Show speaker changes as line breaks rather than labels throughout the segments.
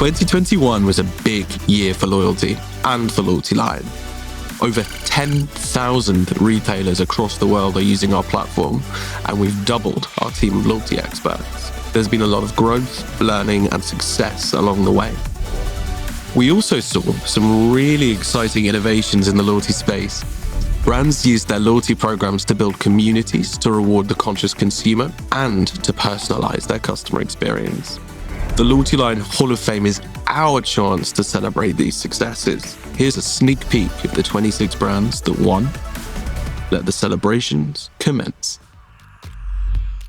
2021 was a big year for loyalty and for LoyaltyLion. Over 10,000 retailers across the world are using our platform, and we've doubled our team of loyalty experts. There's been a lot of growth, learning, and success along the way. We also saw some really exciting innovations in the loyalty space. Brands use their loyalty programs to build communities, to reward the conscious consumer, and to personalize their customer experience. The LoyaltyLion Hall of Fame is our chance to celebrate these successes. Here's a sneak peek at the 26 brands that won. Let the celebrations commence.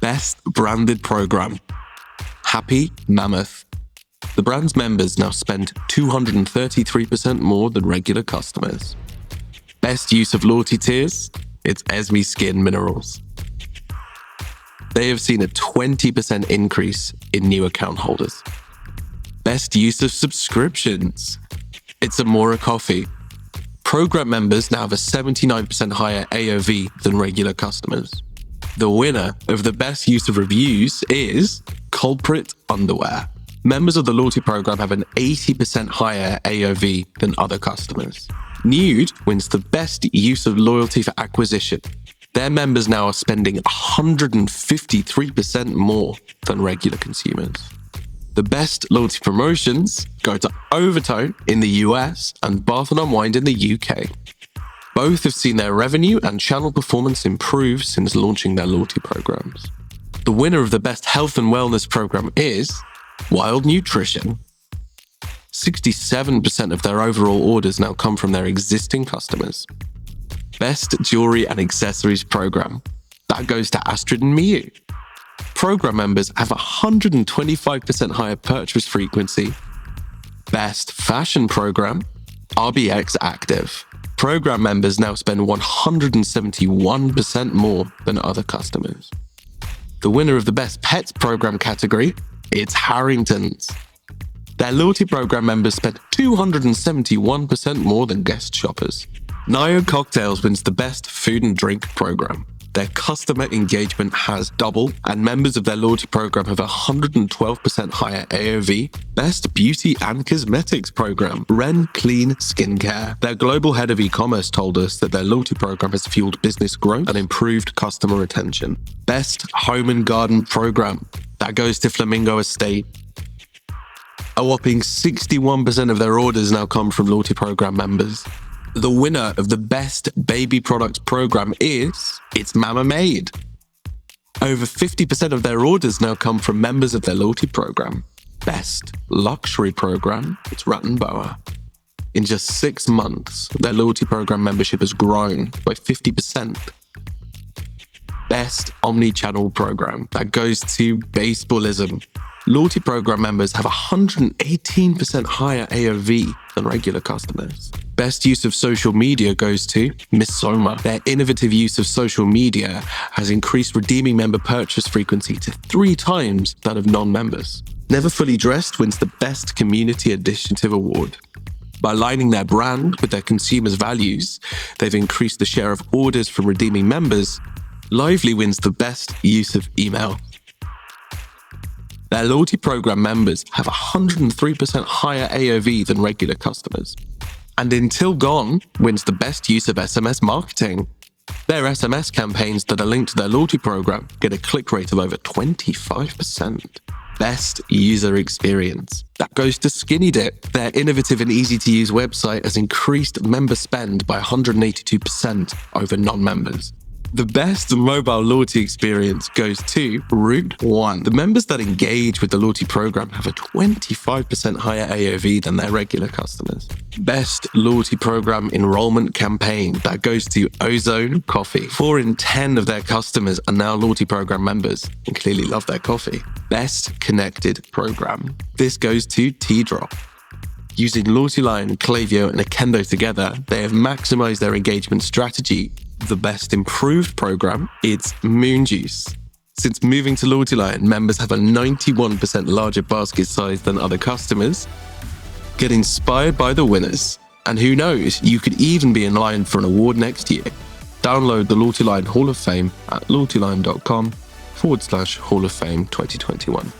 Best Branded Program. Happy Mammoth. The brand's members now spend 233% more than regular customers. Best use of loyalty tiers? It's Esme Skin Minerals. They have seen a 20% increase in new account holders. Best use of subscriptions? It's Amora Coffee. Program members now have a 79% higher AOV than regular customers. The winner of the best use of reviews is Culprit Underwear. Members of the loyalty program have an 80% higher AOV than other customers. Nude wins the best use of loyalty for acquisition. Their members now are spending 153% more than regular consumers. The best loyalty promotions go to Overtone in the US and Bath & Unwind in the UK. Both have seen their revenue and channel performance improve since launching their loyalty programs. The winner of the best health and wellness program is Wild Nutrition. 67% of their overall orders now come from their existing customers. Best Jewelry and Accessories Program. That goes to Astrid and Miu. Program members have 125% higher purchase frequency. Best Fashion Program. RBX Active. Program members now spend 171% more than other customers. The winner of the Best Pets Program category, it's Harrington's. Their loyalty program members spend 271% more than guest shoppers. Nio Cocktails wins the Best Food and Drink Program. Their customer engagement has doubled, and members of their loyalty program have 112% higher AOV. Best Beauty and Cosmetics Program. Ren Clean Skincare. Their global head of e-commerce told us that their loyalty program has fueled business growth and improved customer retention. Best Home and Garden Program. That goes to Flamingo Estate. A whopping 61% of their orders now come from loyalty program members. The winner of the Best Baby Products Program it's Mama Made. Over 50% of their orders now come from members of their loyalty program. Best Luxury Program, it's Rat & Boa. In just 6 months, their loyalty program membership has grown by 50%. Best Omni-Channel Program, that goes to Baseballism. Loyalty program members have 118% higher AOV than regular customers. Best use of social media goes to Miss Soma. Their innovative use of social media has increased redeeming member purchase frequency to 3 times that of non-members. Never Fully Dressed wins the Best Community Initiative Award. By aligning their brand with their consumers' values, they've increased the share of orders from redeeming members. Lively wins the Best Use of Email. Their loyalty program members have 103% higher AOV than regular customers. And Until Gone wins the Best Use of SMS Marketing. Their SMS campaigns that are linked to their loyalty program get a click rate of over 25%. Best User Experience. That goes to Skinny Dip. Their innovative and easy-to-use website has increased member spend by 182% over non-members. The best mobile loyalty experience goes to Route 1. The members that engage with the loyalty program have a 25% higher AOV than their regular customers. Best loyalty program enrollment campaign. That goes to Ozone Coffee. 4 in 10 of their customers are now loyalty program members and clearly love their coffee. Best connected program. This goes to T-Drop. Using LoyaltyLion, Klaviyo, and Akendo together, they have maximized their engagement strategy. The best improved program, it's Moon Juice. Since moving to LoyaltyLion, members have a 91% larger basket size than other customers. Get inspired by the winners. And who knows, you could even be in line for an award next year. Download the LoyaltyLion Hall of Fame at loyaltylion.com/Hall of Fame 2021.